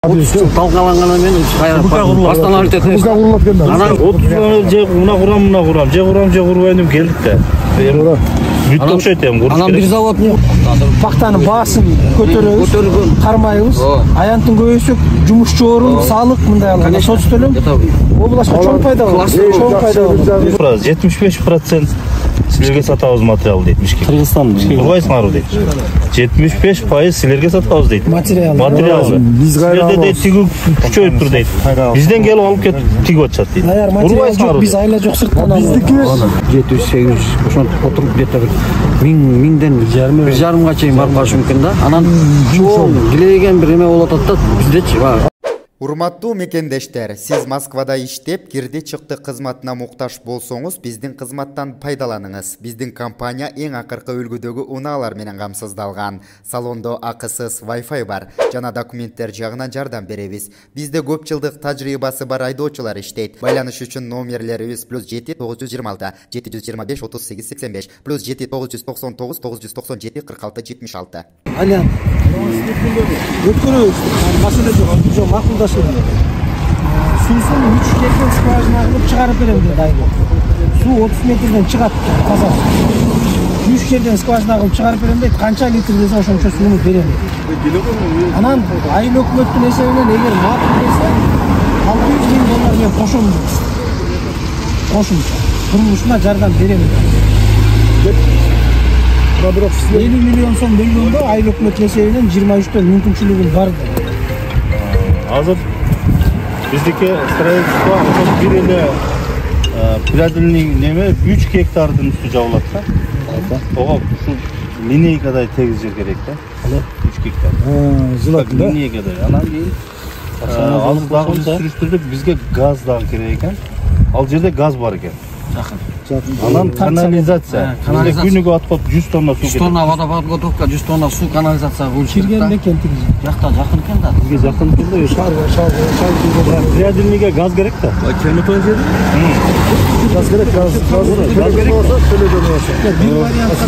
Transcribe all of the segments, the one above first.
Талқаланғаннан мен бастан алып кетеміз. Анан 30 же мына курам, же курбайым келдик да. Бүт окшойт эми куруш керек. Анан бир заводтун пактанын баасын көтөрөбүз, кармайбыз. Аянттын көбөйсөк, жумушчу орун, салык мындай алганда соц төлөм. Областка чоң пайда бар. Чоң пайда бар. 75% силерге сатабыз материал дейт Бишкек. Кыргызстан Курбайсыңарбы дейт. 75% силерге сатабыз дейт. Материал. Биз кайда дейт, тигүү күчөйүп тур дейт. Бизден келип алып кетип тигип атышат дейт. Курбайсыңарбы. Биз айла жок сырттан алабыз. Биздики 700-800 ошентип отуруп где-то миңден 1,5 чейин барып калышы мүмкүн да. Анан чоң килейген бир эме болуп атат да биздечи. Урматтуу мекендештер, сиз Москвада иштеп, кирди чыкты кызматына муктаж болсоңуз, биздин кызматтан пайдаланыңыз. Биздин компания эң акыркы үлгүдөгү унаалар менен камсыздалган. Салондо акысыз Wi-Fi бар, жана документтер жагынан жардам беребиз. Бизде көп жылдык тажрыйбасы бар айдоочулар иштейт. Байланыш үчүн номерлерибиз +7 926 725 38 85 +7 999 997 46 76. Алия. Өткөрөбүз. Маселе жок, макулдашып. Суусун 3 жерден скважина кылып чыгарып берем dedi айыл. Суу 30 метрден чыгат таза. 3 жерден скважина кылып чыгарып берем дейт. Канча литр десе ошончо сууну берем. Анан айыл өкмөттүн эсебинен эгер макул десе $600,000 мен кошом. Кошумча. Курулушуна жардам берем. 50 миллион сом бөлгөндө айыл өкмөт эсебинен 23төн мүмкүнчүлүгүм бар. Азыр биздики строительство бир эле пирательный неме 3 гектардын үстү жабылат да. Ого ушу линейкадай тегиз жер керек да. 3 гектар. Жылат линейкадай. Анан кийин алып сүрүштүрүп бизге газ дагы керек экен. Ал жерде газ бар экен. Анан канализация. Күнүгө аткып 100 тонна суу. 100 тонна водоподготовка, 100 тонна суу канализация кылып Кирген экен тиги. Жакта жакын экен да. Бизге жакын экен да. Шар. Пирательныйга газ керек да. Темитон жери? Газ керек, газ болсо төлөдөн болсо. Бир вариант.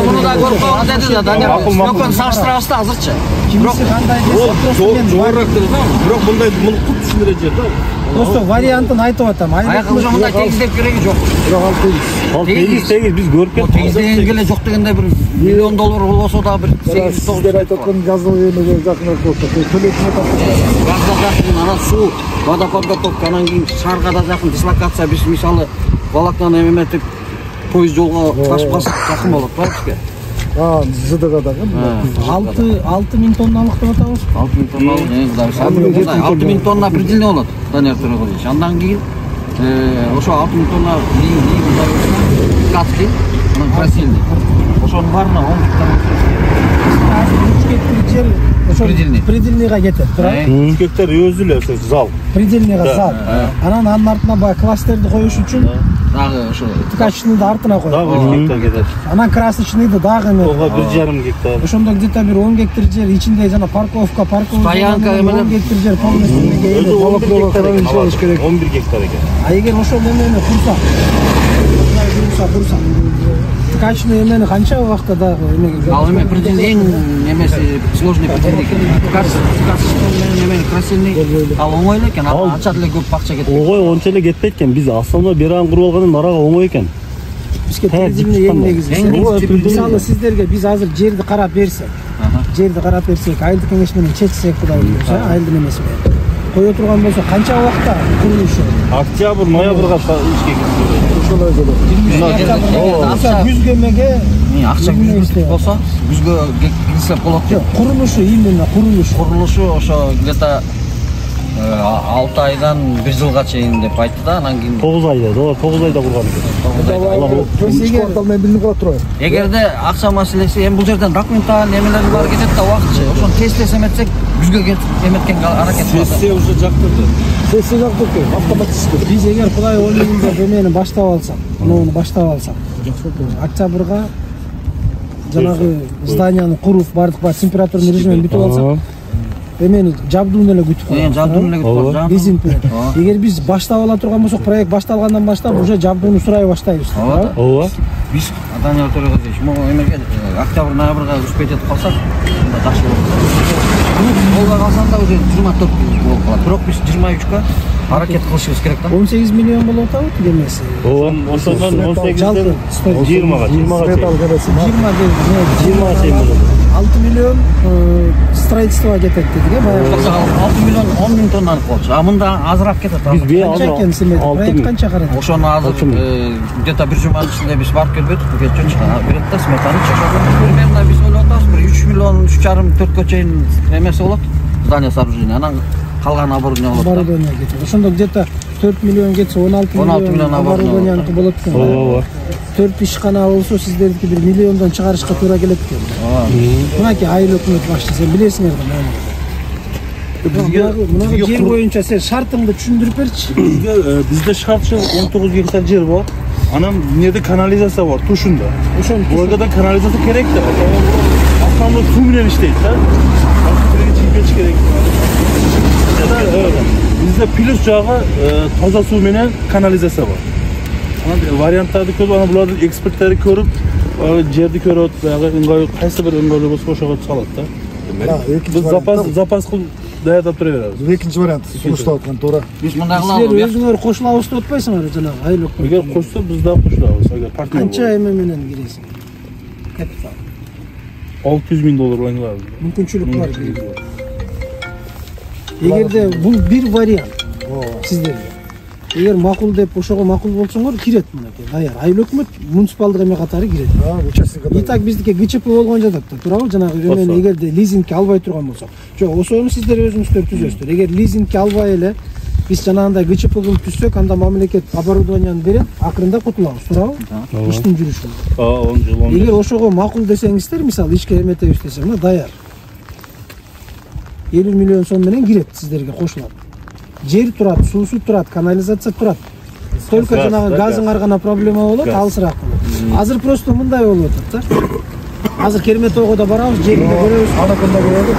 Муну да көрүп калган деди да Данияр. Мүмкүн салыштырабыз да азырчы. Бирок кандай десе, жогорак да. Бирок мындай муну кут түшүндүрө жер да. Просто вариантын айтып атам. Айкылы мындай тегиздеп кереги жок. Ал тегиз біз көріп кеттік. Тегиздеген келе жоқ дегенде $1 миллион болса да бір 800-900. Сіздер айтып отқан газдың емеге жақынырақ болса. Төлейтін газға жақын, ана су, водоподготовка, анан кейін шарға да жақын, дислокация, біз мысалы волокнаны еметіп, пойыз жолға ташып қалсақ жақын болады, бар бізге. Жыдыға дағы? 6.000 тонналық деп атабыз? 6.000 тонналық, 6.000 тонна пределіне болады, Данияр Төреғалиевич. Андан кейін ошо 6.000 тонна катки, красильный. Ошонун баарына 10 гектар предельныйга кетет, туура? 3 гектар өзү эле ошо зал. Предельныйга зал. Анан анын артына баягы кластерди коюш үчүн дагы ошо ткачныйды артына коюш. Дагы 3 гектар кетет. Анан красочныйды дагы эме. Ого 1,5 гектар. Ошондо где-то бир 10 гектар жер ичинде жана парковка, стоянка эме 10 гектар жер полностью керек. 11 гектар экен. А эгер ошол эмени курса ткачный эмени канча убакта дагы эмеге? Ал эме предельный эң немеси сложный предельный экен. Ткачный эмени красильный ал оңой эле экен. Анча деле көп акча кетет. Ого онча эле кетпейт экен. Биз основной берагын куруп алгандан нарага оңой экен. Бизге предельный эң негизи. Мисалы сиздерге биз азыр жерди карап берсек, айылдык кеңеш менен чечсек, Кудай буйрса, айылдын эмеси менен кое турган болсо канча убакта курулушу? Октябрь, ноябрга ишке киришет. Ошолой болот. Күзгө эмеге акча күзгө болсо, күзгө кирсек болот. Курулушу именно курулушу ошо где-то 6 айдан 1 жылга чейин деп айтты да, анан кийин 9 айда, 9 айда курган экен. Квартал менен билип калат турбайбы? Эгерде акча маселеси, эми бул жерден документаль эмелер бар кетет да убакытчы. Ошону тез эметсек, күзгө эметкенге аракет кылабыз. Сессия уже жактырды. Сессия жактырды, автоматически. Биз эгер Кудай ойлойбуз деп эмени баштап алсак, октябрга жанагы зданияны куруп, бардык температурный режимин бүтүп алсак, эмени жабдууну эле күтүп коебуз. Лизинг менен. Эгер биз баштап ала турган болсок, проект башталгандан баштап уже жабдууну сурай баштайбыз. Ооба. Биз Данияр Төреғалиевич, могу эмеге октябрь, ноябрга успеть этип калсак, жакшы болот. Колго калсаң да уже 24 болуп калат. Бирок биз 23ка аракет кылышыбыз керек да. 18 миллион болуп атабы демеси. Ошондон 18ден жалпы 20га чейин. 20 чейин болот. 6 миллион строительство кетет дедик э баягы. 6 миллион 10 миң тоннаны болчу. А мында азыраак кетет. Канча экен симетр? Проект канча карады? Ошону азыр где-то бир жуманын ичинде биз барып келбедик. Кечүүчү берет да сметаны. Примерно биз ойлоп атабыз бир 3 миллион 3,5-4кө чейин эмеси болот. Здание сооружения. Анан калган оборудование болот. Оборудование кетет. Ошондо где-то 4 миллион кетсе 16 миллион оборудованияныкы болот экен. Ооба. 4 ишкана болсо сиздердики 1 миллиондон чыгарышка туура келет экен. Мынакей айыл өкмөт башчысы сен билесиңер да муну. Мына жер боюнча сен шартыңды түшүндүрүп берчи. Бизде шартчы 19 гектар жер бар. Анан эмнеде канализация бар, тушунда. Ошону Буга канализация керек да. Основной суу менен иштейт да. Чийгеч керек. Бизде плюс жагы таза суу менен канализация бар. Варианттарды көрүп, анан булардын эксперттери көрүп, жерди көрөт, баягы ыңгайлуу кайсы бир ыңгайлуу болсо ошого чалат да. Биз запас кылып даярдап тура беребиз. Экинчи вариант сунуштап аткан туура. Биз мындай силер кылалы. өзүңөр кошулабыз деп атпайсыңар жанагы айыл өкмөт. Эгер кошсо биз дагы кошулабыз. Эгер партнер Канча эме менен киресиң? Капитал. $600 000 оңлайбыз. Мүмкүнчүлүк бар. Эгерде бул бир вариант сиздерге. Эгер макул деп ошого макул болсоңор кирет мынакей даяр. Айыл өкмөт муниципалдык эме катары кирет. Участок катары. Итак биздики ГЧП болгон жатат да, туурабы? Жанагы эмени эгерде лизингке албай турган болсок. Жок, ошону сиздер өзүңүздөр түзөсүздөр. Эгер лизингке албай эле биз жанагындай ГЧП кылып түзсөк, анда мамлекет оборудованияны берет, акырында кутулабыз, туурабы? Иштин жүрүшүнө. 10 жыл 15. Эгер ошого макул десеңиздер, мисалы ишке эметебиз десем, мына даяр. 50 миллион сом менен кирет сиздерге кошулат. Жер турат, суусу турат, канализация турат. Только жанагы газыңар гана проблема болот, алысыраак болот. Азыр просто мындай болуп атат да. Азыр Керметоого барабыз, жеринде көрөбүз.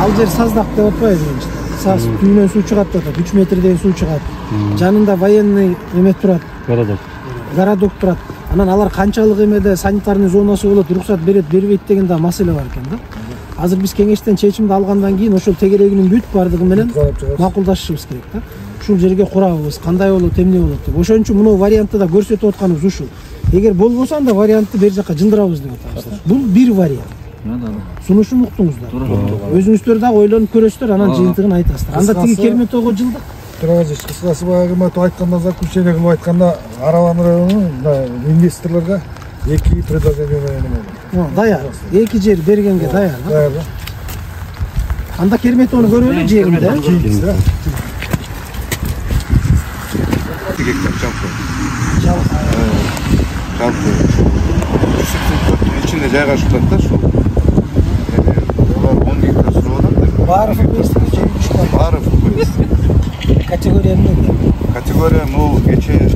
Ал жер саздак деп атпайбы эмне? Саз түйүнөн суу чыгат деп атат, 3 метрден суу чыгат. Жанында военный эме турат. Городок турат. Анан алар канчалык эмеде санитарный зонасы болот, уруксат берет, бербейт деген да маселе бар экен да. Азыр биз кеңештен чечимди алгандан кийин ошол тегерегинин бүт бардыгы менен макулдашышыбыз керек да. Ушул жерге курабыз, кандай болот, эмне болот деп. Ошон үчүн муну вариантты да көрсөтүп атканыбыз ушул. Эгер болбосо анда вариантты бер жака жылдырабыз деп атабыз. Бул бир вариант. Сунушун уктуңуздар. Өзүңүздөр дагы ойлонуп көрөсүздөр, анан жыйынтыгын айтасыздар. Анда тиги Керметоого жылдык. Тураважы кыскасы баягы айтканда заключение кылып айтканда Араван районунун инвесторлорго 2 предложение менен. Даяр. 2 жер бергенге даяр. Даяр. Анда Керметоону көрөлү жеринде. Гектар жалпы içinde жайгашып атат да ушул. Булар 10 гектар сурап атат да. Баары футболисттер жүрүш бар. Баары футболист. Категория эмне? Категория могу кече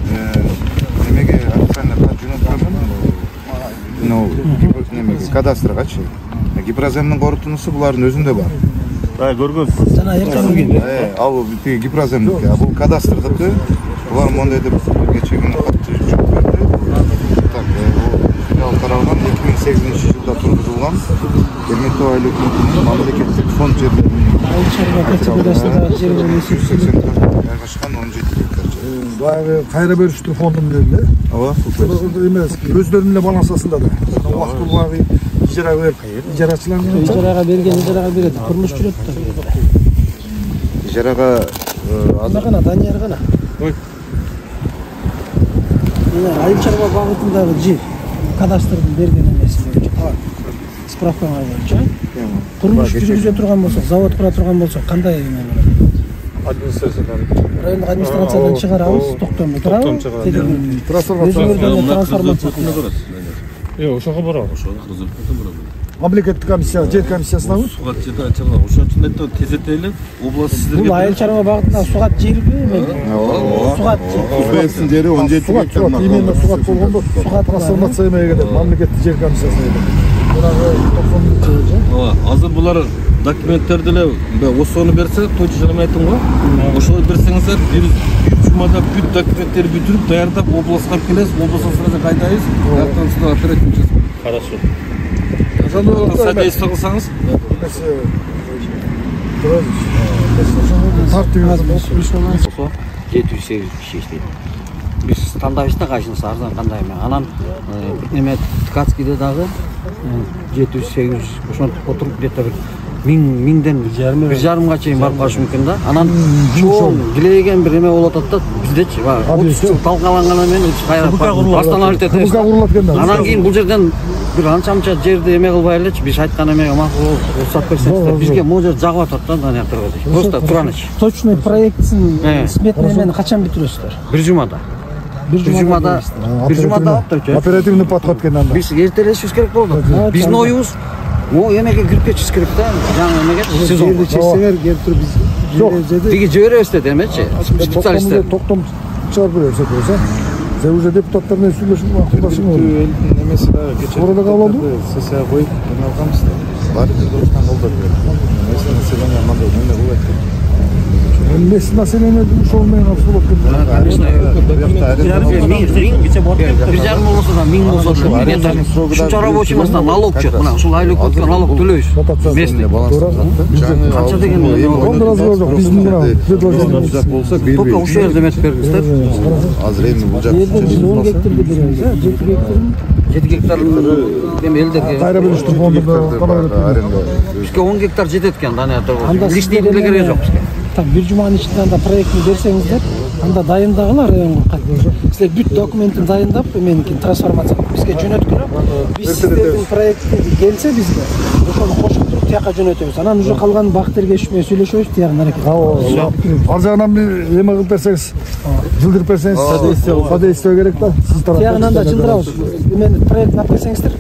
немеге официально жөнөткөн немеге кадастргачы. Гипроземдин корутуунусу булардын өзүндө бар. Көргөнсүз. Жана эртең. Ал тиги гипроземдики, бул кадастрдыкы. Булар мондай деп кече күнү кат чыгып берди. Так, ал тарабынан 2008-жылда тургузулган Керметоо айыл өкмөтүнүн мамлекеттик фонд жерлеринин Айыл чарба категориясында жер бөлүүсү жайгашкан 17 гектар жер. Баягы кайра бериштүү фондун эле. Ооба, Эмес, өздөрүнүн эле балансасында да. Убакыт баягы ижара берип, ижарачылардын ижарага берген ижарага берет. Курулуш жүрөт да. ижарага Азыр Данияр гана. Ой. Айыл чарба багытындагы жер кадастрдын берген эмеси боюнча. Справкаңа боюнча. Курулуш жүргүзө турган болсок, завод кура турган болсок, кандай эме болот? Администрациядан. Райондук администрациядан чыгарабыз, токтомдо турабы? Өзүңөрдөн трансформация кылабыз. Ошого барабыз. мамлекеттик комиссия, жер комиссиясынабы? Сугат жерде ачылган. Ошон үчүн айттым, тездетели. Область сиздерге. Бул айыл чарба багытындагы сугат жерби эмеби? Сугат Куэстин жери 17 гектар. Именно сугат болгондо сугат трансформация эмеге кетет, мамлекеттик жер комиссиясына кетет. Мурагы 90 азыр булар документтерди эле осону берсе, точно жана айттым го. Ошол берсеңиздер, бир жумада бүт документтерди бүтүрүп, даярдап областка алып келесиз, областка сразу кайдайбыз. Артан сизге оперативно жасайбыз. Хорошо. Содействие кылсаңыз. болсо 700-800 киши иштейт. Биз тандайбыз да кайсынысы арзан кандайы. Анан эме Ткацкийде дагы 700-800 ошентип отуруп где-то бир 1000-ден 1,5 чейин барып калышы мүмкүн да. Анан чоң килейген бир эме болуп атат да. Биздечи 30 жыл талкалангандан кийин кайра восстановить этебиз. Анан кийин бул жерден бир анча-мынча жерди эме кылбай элечи, биз айткан эмеге макул уруксат берсеңиздер. Бизге могу жер жагып атат да Даниярдырга. Просто тураныч. Точный проектсин сметный эмени качан бүтүрөсүздөр? Бир жумада. Бир жумада оперативный подход экен анда. Биз эртелешибиз керек болду. Биздин оюбуз эмеге кирип кетишибиз керек да. Жаңы эмеге сезон. Жерди чексеңер келип туруп биз жок. Биги жиберебиз деди эмечи. Специалисттер. Токтом чыгарып беребиз экен. Сен уже депутаттар менен сүйлөшүп макулдашың элдин немеси дагы кечээ Орада кабылды? ССА коюп алганбыз да. Баары дұрыстан колдоп берди. Мест население мындай эмне болот деп. Мест население ошол менен алып болот деп. Конечно. Бир жарым болсо да 1000 болсо да. Ушунча рабочий масына налог чөп. Мына ушул айлык өткөн налог төлөйбүз. Местный. Канча деген Онда разговор жок. Биздин мына предложение болсо только ушул жерде эмес бериңиздер. азыр эми бул жак 10 гектарды беребиз, 7 гектар. 7 гектар эми элдерге кайра бөлүштүрүп фонддо аренда. бизге 10 гектар жетет экен Даниярдырга. Личный деле кереги жок бизге. Так, бир жуманын ичинде анда проектни берсеңиздер, анда дайындагыла районго кайтып. Силер бүт документин дайындап, меникин трансформация бизге жөнөткүлө. Биз сиздердин проектиңиз келсе бизге, ошону кошуп туруп тияка жөнөтөбүз. Анан уже калган бак тергеш менен сүйлөшөбүз, тиягын аракет. Ар жагынан бир эме кылып берсеңиз, жылдырып берсеңиз, содействие керек да. Сиз тараптан. Тиягын анда жылдырабыз. Мен проектин алып берсеңиздер,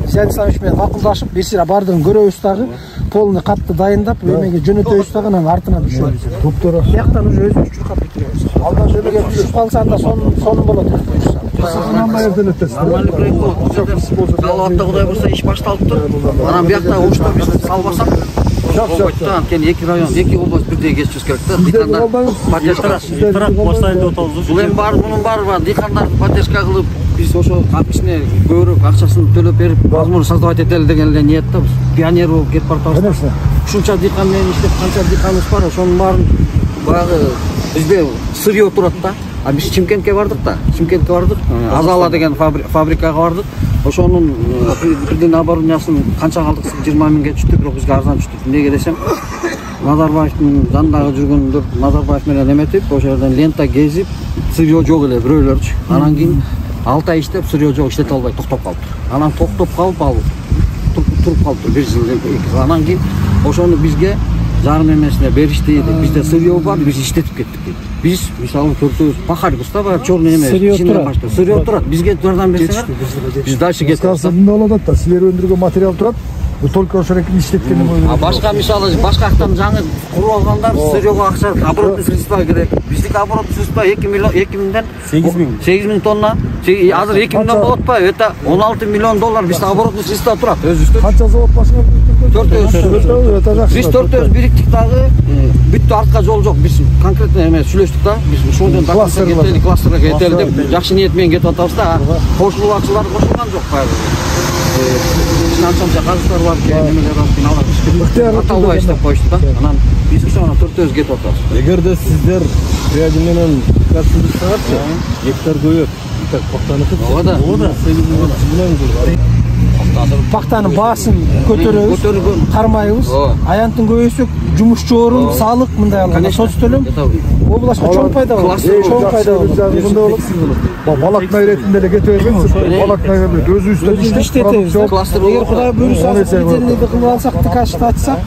Зият Исламович менен макулдашып, бизлер бардыгын көрөбүз дагы. Полный катты дайындап, эмеге жөнөтөбүз дагы, анан артынан түшөбүз. Топтора. Тияктан уже өзүбүз чуркап бүтүрөбүз. Алдан жөнөгө түшүп калса анда сонун болот деп коюшса. Сагынанбай эртелетесиз. Нормальный проект болот. Салаватта Кудай бурса иш башталып тур. Анан биякта ошто биз салбасак, болбойт да. Анткени эки район, эки область бирдей кечишибиз керек да. Дыйкандар поддержка поставить атабыз. бул эми баары мунун баары дыйкандарды поддержка кылып, биз ошо капичине көбүрөөк акчасын төлөп берип, возможно создавать этели деген эле ниет да. Пионер болуп кетип баратабыз. Конечно. Ушунча дыйкан менен иштеп, канча дыйканыбыз бар, ошонун баарын баягы бизде сырье турат да. А биз Чимкентке бардык да. Чимкентке бардык. Азала деген фабрикага бардык. Ошонун бирден оборудованиясын канча калдык? 20 миңге түштү, бирок бизге арзан түштү. Эмнеге десем, Назарбаевдин жанындагы жүргөндөр Назарбаев менен эметип, ошол жерден лента кезип, сырье жок эле бирөөлөрчү. Анан кийин 6 ай иштеп, сырье жок, иштете албай токтоп калыптыр. Анан токтоп калып, ал туруп калыптыр 1 жыл. Анан кийин ошону бизге жарым эмесине беришти. Бизде сырье бар, биз иштетип кеттик дейт. Биз мисалы төртөөбүз пахарбыз да, баягы чёрный эме, сырье турат. Бизге жардам берсеңер, биз дальше кетебиз. Эмне болот да, силер өндүргөн материал турат. Только ошол эки иштеткени А башка мисалы башка жактан жаңы куруп алгандар сырьего акча, оборотный средства керек. Биздики оборотный средства 2000ден 8000 тонна. Азыр 2 миллион болуп атпайбы? Это 16 миллион доллар бизде оборотный средства турат өзүбүздө. Канча завод башына? Төртөөбүз. Биз төртөөбүз бириктик дагы, бүттү артка жол жок. Биз конкретно эме сүйлөштүк да. Биз ушундан кластерга кетели деп жакшы ниет менен кетип атабыз да. Кошулуучулар кошулган жок баягы. Анча казыктар бар, немелер бар, финалда аталбай иштеп коюшту да. Анан биз ошону төртөөбүз кетип атабыз. Эгерде сиздер приятель менен катышсаңарчы, гектар көбөйөт. Так пактаныкы. Оода. Пактанын баасын көтөрөбүз, кармайбыз. Аянттын көбөйсөк, жумушчу орун, салык мындай алганда соц төлөм. Областка чоң пайда болот. Чоң пайда болот. Балакнай иретинде эле кете бербеңиз. Балакнай өзүбүздөн иштетебиз. Эгер Кудай буйруса, предельныйды кылып алсак, ткачты ачсак,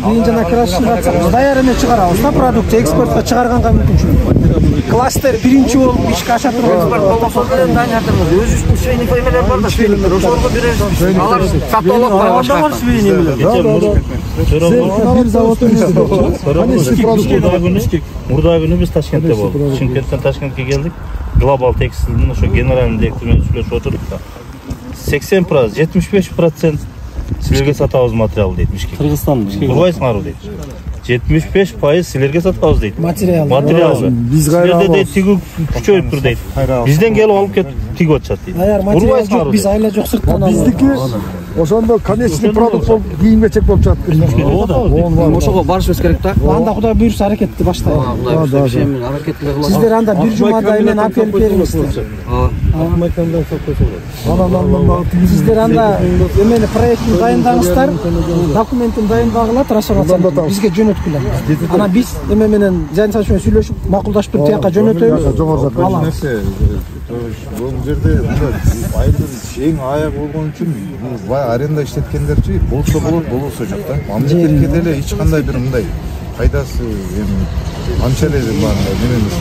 кийин жана крашчыны ачсак, даяр эме чыгарабыз да, продукция экспортко чыгарганга мүмкүнчүлүк. Кластер биринчи болуп ишке аша турган. Экспорт болбосо деле Даниярдын өзүбүздүн свиный фермелер бар да, свинийлер ошолорго беребиз. Алар сатып алып башка. Бар свиний эмелер. Бир завод Мурда күнү биз Ташкентте болдук. Чимкенттен Ташкентке келдик. Глобал текстилдин ошо генеральный директор менен сүйлөшүп отурдук да. 80%, 75% силерге сатабыз материал дейт Бишкек. Кыргызстан Курбайсыңарбы дейт. 75% силерге сатабыз дейт. Материал. Биз кайра дейт, тигүү күчөйүп тур дейт. Бизден келип алып кетип тигип атышат дейт. Аяр материал жок, биз айла жок сырттан алып. Биздики ошондо конечный продукт болуп кийим-кечек болуп чыгат. Ошого барышыбыз керек да. Анда Кудай буйрса аракетти баштайлы. Кудай буйрса ишеним аракетле кылабыз. Сиздер анда бир жумада эмен алып келип бериңиздер. Сиздер анда эмени проектин дайындаңыздар, документин дайындагыла, трансформация бизге жөнөткүлөр. Анан биз эме менен Зайнсач менен сүйлөшүп, макулдашып туруп тияка жөнөтөбүз. Жогору нерсе бул жерде айылдын эң аягы болгон үчүн баягы аренда иштеткендерчи болсо болот, болбосо жок да. Мамлекетке деле эч кандай бир мындай пайдасы эми анча эле бар немемиз.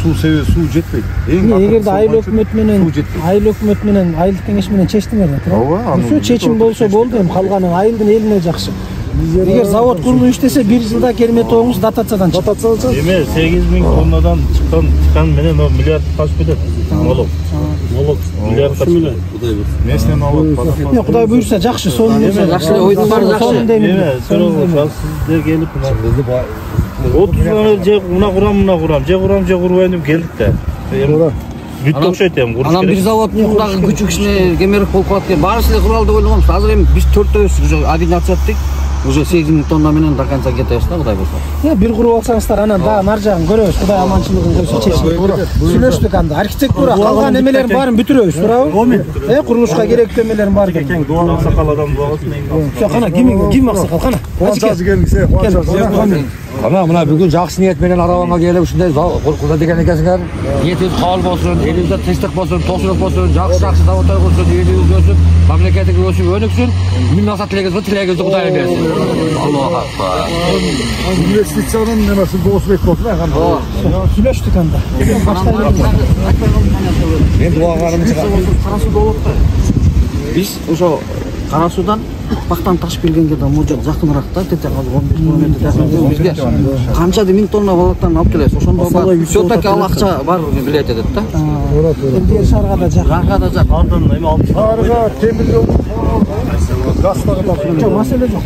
Суу себеби суу жетпейт. Эгерде айыл өкмөт менен айылдык кеңеш менен чечтиңер. Ооба. Ошо чечим болсо болду, эми калганы айылдын элине жакшы. Эгер завод курулуп иштесе 1 жылда керметоңуз дотациядан чыгат. Эме 8000 тоннадан чыккан тикан менен о миллиард ташып кетет. Молок миллиард ташып кетет. Местный налог. Кудай буйрса жакшы, сонун Эме жакшы эле ойдун баары жакшы. Эме суроо сиздер келип 30 же мына курам же курбайм деп келдик да. Бүтө окшойт эми куруш керек. Анан бир заводдагы күчү кичине кемерээк болуп калат деп баарыбыз эле куралы деп ойлогонбуз. Азыр эми биз 4-төбүз уже объединяция эттик. Уже 8000 тонна менен до конца кетебиз да, Кудай буйрса. Бир куруп алсаңыздар, анан да нар жагын көрөбүз. Кудай аманчылыгын койсо чечилет. Сүйлөштүк анда. Архитектура калган эмелерин баарын бүтүрөбүз, туурабы? Курулушка керектүү эмелерин баарын. Кең дуан аксакал адам болсун. Жок, кана ким аксакал, кана. Куанчасы келгисе, куанчасы. Ana mına bugün жақсы ниет менен арабаңа келип ушундай кылда деген экенсиңер. Ниетиңиз кабыл болсун, элибизде тынчтык болсун, тосундук болсун, жакшы заводдор болсун, элибиз өсүп, мамлекетиңиз өсүп өнүксүн. Миң максат тилегибизди Кудай берсин. Аллаху акбар. Инвестициянын немеси болсун болсун ага. Сүйлөштүк анда. Мен дуагарым чыга. Биз ошо Кара Суудан Бактан ташып келгенге да могу жакыныраак да, тете азыр 11 километр жакын. Бизге канча 1000 тонна балыктан алып келебиз. Ошондо бар. Все-таки ал акча бар билет этет да. Бир шаарга да жак. Жарга да жак. Ардын эми алып Шаарга темир жол газ тагы Жок, маселе жок.